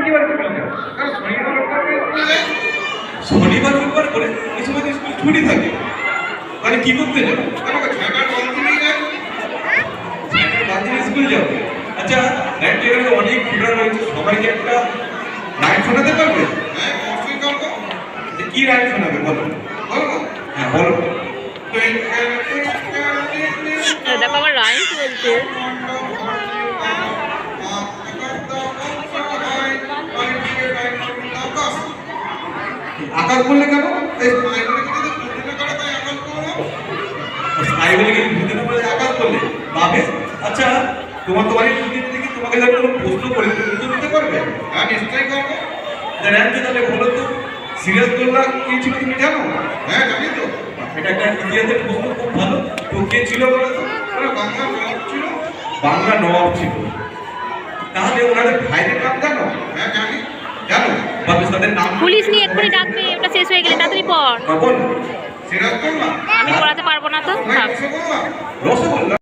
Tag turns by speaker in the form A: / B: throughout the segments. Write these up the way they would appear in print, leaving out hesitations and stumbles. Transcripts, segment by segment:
A: কি বার স্কুল যাও? শনিবার রবিবার করে এই সময় স্কুল ছুটি থাকে, মানে কি করতে যাও? স্কুল যাও। আচ্ছা, রাইট অনেক স্টুডেন্ট রয়েছে, সবাইকে একটা রাইট শোনাতে পারবে? কি রাইট শোনাবে বলো? হ্যাঁ বলো।
B: দেখো আমার রাইট বলছে।
A: আকাশ বললে কেন? আকাশ বললে বাবে। আচ্ছা, তোমার বাড়ির থেকে তোমাকে যদি কোনো প্রশ্ন করে উত্তর দিতে পারবে? হ্যাঁ নিশ্চয়ই পারবো। তাহলে বলো তো, সিরাজদৌল্লা কি ছিল তুমি জানো? হ্যাঁ জানি তো, এটা একটা ইতিহাসের প্রশ্ন, খুব ভালো। তো কে ছিল বলো তো? বাংলা নবাব ছিল। বাংলা নবাব ছিল। তাহলে ওনাদের ভাইদের নাম জানো? হ্যাঁ জানি। জানো? বাবা তাদের নাম
B: পুলিশ নিয়ে এক্ষুনি ডাকবে, ওটা শেষ হয়ে গেলে তাড়াতাড়ি পড়।
A: বল। সিরাজদৌল্লা।
B: আমি পড়াতে পারবো না তো।
A: রসগোল্লা। রসগোল্লা।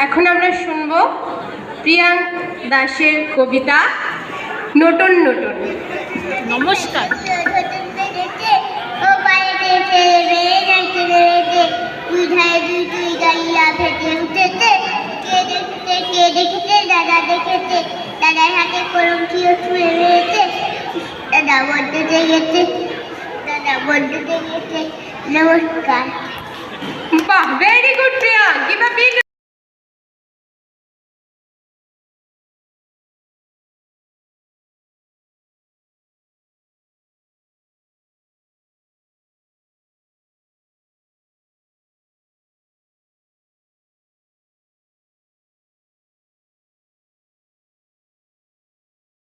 C: এখন আমরা শুনব প্রিয়াঙ্ক দাসের কবিতা নতুন নতুন।
B: নমস্কার।
D: দাদা দেখেছে, দাদার হাতে কলম ছিল, ছুঁড়ে রয়েছে, দাদা বড্ড জেগেছে, দাদা বড্ড জেগেছে। নমস্কার।
C: বাহ, ভেরি গুড প্রিয়াঙ্ক।